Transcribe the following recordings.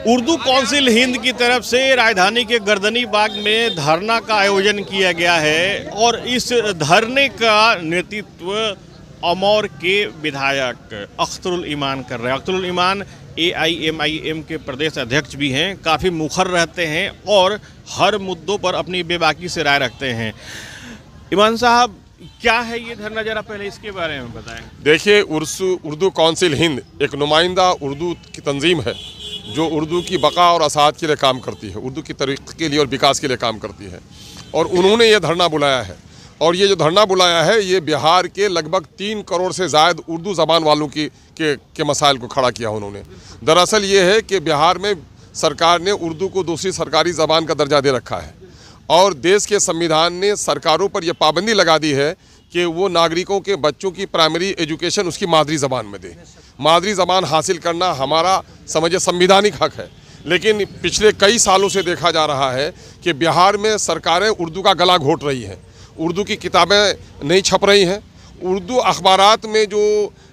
Urdu council Hind की तरफ से राजधानी के गर्दनी बाग में धरना का आयोजन किया गया है और इस धरने का नेतृत्व अमौर के विधायक अख्तरुल ईमान कर रहे हैं। अख्तरुल ईमान AIMIM के प्रदेश अध्यक्ष भी हैं, काफ़ी मुखर रहते हैं और हर मुद्दों पर अपनी बेबाकी से राय रखते हैं। ईमान साहब, क्या है ये धरना, जरा पहले इसके बारे में बताएं। देखिए, उर्दू काउंसिल हिंद एक नुमाइंदा उर्दू की तंजीम है जो उर्दू की बका और असात के लिए काम करती है, उर्दू की तरक्की के लिए और विकास के लिए काम करती है। और उन्होंने ये धरना बुलाया है और ये जो धरना बुलाया है ये बिहार के लगभग 3 करोड़ से ज़ायद उर्दू ज़बान वालों के मसाइल को खड़ा किया उन्होंने। दरअसल ये है कि बिहार में सरकार ने उर्दू को दूसरी सरकारी ज़बान का दर्जा दे रखा है और देश के संविधान ने सरकारों पर यह पाबंदी लगा दी है कि वो नागरिकों के बच्चों की प्राइमरी एजुकेशन उसकी मादरी ज़बान में दे। मादरी ज़बान हासिल करना हमारा समझे संवैधानिक हक है, लेकिन पिछले कई सालों से देखा जा रहा है कि बिहार में सरकारें उर्दू का गला घोट रही हैं, उर्दू की किताबें नहीं छप रही हैं, उर्दू अखबारात में जो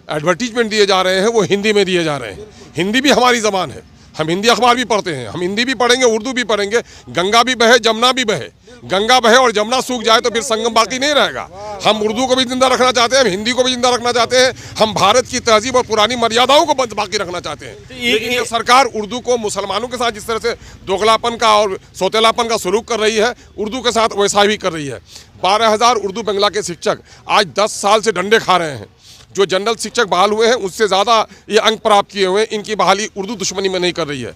एडवर्टीजमेंट दिए जा रहे हैं वो हिंदी में दिए जा रहे हैं। हिंदी भी हमारी ज़बान है, हम हिंदी अखबार भी पढ़ते हैं, हम हिंदी भी पढ़ेंगे, उर्दू भी पढ़ेंगे। गंगा भी बहे, जमुना भी बहे, गंगा बहे और जमुना सूख जाए तो फिर संगम बाकी नहीं रहेगा। हम उर्दू को भी जिंदा रखना चाहते हैं, हम हिंदी को भी जिंदा रखना चाहते हैं, हम भारत की तहजीब और पुरानी मर्यादाओं को बाकी रखना चाहते हैं। लेकिन ये सरकार उर्दू को मुसलमानों के साथ जिस तरह से दोगलापन का और सौतेलापन का सलूक कर रही है, उर्दू के साथ वैसा भी कर रही है। 12,000 उर्दू बंगला के शिक्षक आज 10 साल से डंडे खा रहे हैं। जो जनरल शिक्षक बहाल हुए हैं उससे ज़्यादा ये अंक प्राप्त किए हुए हैं, इनकी बहाली उर्दू दुश्मनी में नहीं कर रही है।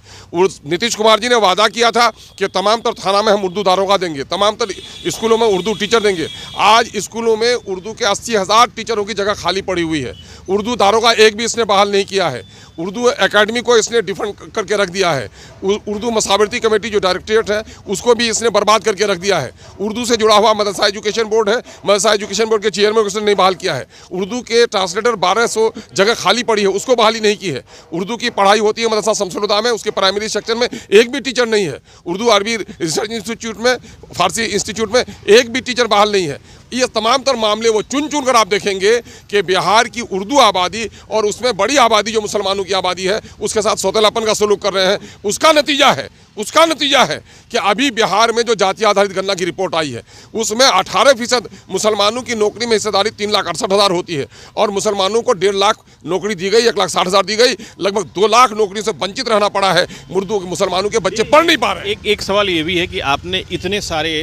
नीतीश कुमार जी ने वादा किया था कि तमाम तर थाना में हम उर्दू दारोगा देंगे, तमाम तर स्कूलों में उर्दू टीचर देंगे। आज स्कूलों में उर्दू के 80,000 टीचरों की जगह खाली पड़ी हुई है। उर्दू दारोगा एक भी इसने बहाल नहीं किया है। उर्दू एकेडमी को इसने डिफंड करके रख दिया है। उर्दू मसावरती कमेटी जो डायरेक्टरेट है उसको भी इसने बर्बाद करके रख दिया है। उर्दू से जुड़ा हुआ मदरसा एजुकेशन बोर्ड है, मदरसा एजुकेशन बोर्ड के चेयरमैन को इसने नहीं बहाल किया है। उर्दू के ट्रांसलेटर 1200 जगह खाली पड़ी है, उसको बहाली नहीं की है। उर्दू की पढ़ाई होती है मदरसा शमसुल-हुदा में, उसके प्राइमरी सेक्शन में एक भी टीचर नहीं है। उर्दू अरबी रिसर्च इंस्टीट्यूट में, फारसी इंस्टीट्यूट में एक भी टीचर बहाल नहीं है। ये तमाम तर मामले वो चुन चुन कर आप देखेंगे कि बिहार की उर्दू आबादी और उसमें बड़ी आबादी जो मुसलमानों की आबादी है उसके साथ सौतेलापन का सलूक कर रहे हैं। उसका नतीजा है कि अभी बिहार में जो जाति आधारित गणना की रिपोर्ट आई है उसमें 18% मुसलमानों की नौकरी में हिस्सेदारी 3,68,000 होती है और मुसलमानों को 1.5 लाख नौकरी दी गई, 1,60,000 दी गई, लगभग 2 लाख नौकरी से वंचित रहना पड़ा है। मुसलमानों के बच्चे पढ़ नहीं पा रहे हैं। एक सवाल ये भी है कि आपने इतने सारे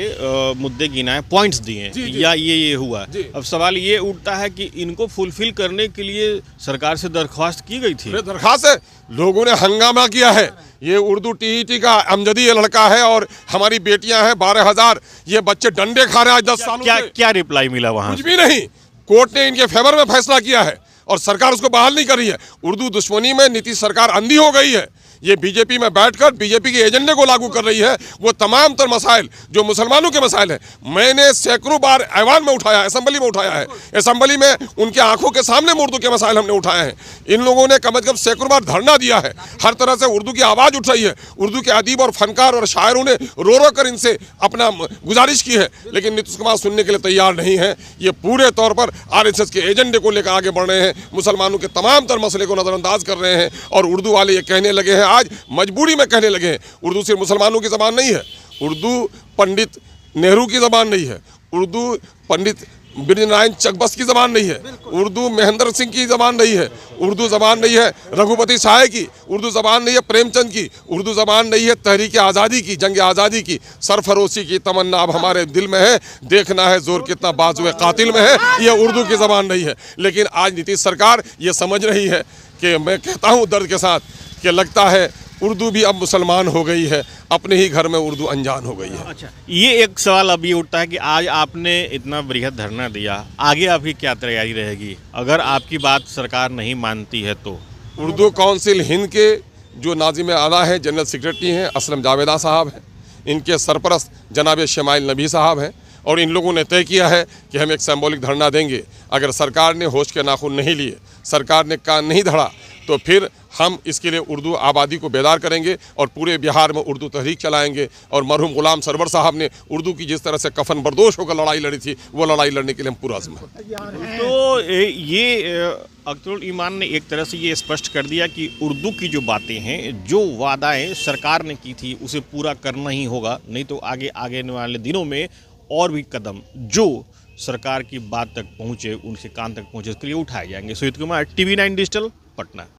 मुद्दे गिनाए, पॉइंट्स दिए या ये हुआ, अब सवाल ये उठता है कि इनको फुलफिल करने के लिए सरकार से दरख्वास्त की गई थी। दरख्वास्त है, लोगों ने हंगामा किया है। ये उर्दू TET का अमजदी ये लड़का है और हमारी बेटियां हैं 12,000, ये बच्चे डंडे खा रहे हैं आज 10 सालों से। क्या रिप्लाई मिला वहां? कुछ भी नहीं। कोर्ट ने इनके फेवर में फैसला किया है और सरकार उसको बहाल नहीं कर रही है। उर्दू दुश्मनी में नीतीश सरकार अंधी हो गई है। ये बीजेपी में बैठकर बीजेपी के एजेंडे को लागू कर रही है। वो तमाम तर मसाइल जो मुसलमानों के मसाइल हैं, मैंने सैकड़ों बार ऐवान में उठाया, असेंबली में उठाया है। असेंबली में उनके आंखों के सामने उर्दू के मसाइल हमने उठाए हैं। इन लोगों ने कम से कम सैकड़ों बार धरना दिया है। हर तरह से उर्दू की आवाज़ उठ रही है। उर्दू के अदीब और फनकार और शायरों ने रो कर इनसे अपना गुजारिश की है, लेकिन नीतीश कुमार सुनने के लिए तैयार नहीं है। ये पूरे तौर पर RSS के एजेंडे को लेकर आगे बढ़ रहे हैं, मुसलमानों के तमाम तर मसले को नज़रअंदाज कर रहे हैं और उर्दू वाले ये कहने लगे हैं, आज मजबूरी में कहने लगे हैं, उर्दू सिर्फ मुसलमानों की ज़बान नहीं है, उर्दू पंडित नेहरू की ज़बान नहीं है, उर्दू पंडित बिरनारायण चकबस की ज़बान नहीं है, उर्दू महेंद्र सिंह की ज़बान नहीं है, उर्दू ज़बान नहीं है रघुपति शाह की, उर्दू ज़बान नहीं है प्रेमचंद की, उर्दू ज़बान नहीं है तहरीक आज़ादी की, जंग आज़ादी की। सरफरोशी की तमन्ना अब हमारे दिल में है, देखना है जोर कितना बाजुए कातिल में है। ये उर्दू की ज़बान नहीं है। लेकिन आज नीतीश सरकार ये समझ रही है कि मैं कहता हूँ दर्द के साथ कि लगता है उर्दू भी अब मुसलमान हो गई है, अपने ही घर में उर्दू अनजान हो गई है। अच्छा, ये एक सवाल अब ये उठता है कि आज आपने इतना बृहद धरना दिया, आगे आपकी क्या तैयारी रहेगी अगर आपकी बात सरकार नहीं मानती है तो? उर्दू काउंसिल हिंद के जो नाज़िम आला हैं, जनरल सेक्रेटरी हैं असलम जावेदा साहब हैं, इनके सरपरस्त जनाब शमाइल नबी साहब हैं और इन लोगों ने तय किया है कि हम एक सिंबॉलिक धरना देंगे। अगर सरकार ने होश के नाखून नहीं लिए, सरकार ने कान नहीं धड़ा, तो फिर हम इसके लिए उर्दू आबादी को बेदार करेंगे और पूरे बिहार में उर्दू तहरीक चलाएंगे। और मरहूम गुलाम सरवर साहब ने उर्दू की जिस तरह से कफन बर्दोश होकर लड़ाई लड़ी थी, वो लड़ाई लड़ने के लिए हम पूरा आज़म हैं। तो ये अख्तरुल ईमान ने एक तरह से ये स्पष्ट कर दिया कि उर्दू की जो बातें हैं, जो वादाएं सरकार ने की थी, उसे पूरा करना ही होगा, नहीं तो आगे वाले दिनों में और भी कदम जो सरकार की बात तक पहुँचे, उनके कान तक पहुँचे, उसके लिए उठाए जाएंगे। Sujit Kumar, TV9 digital, Patna.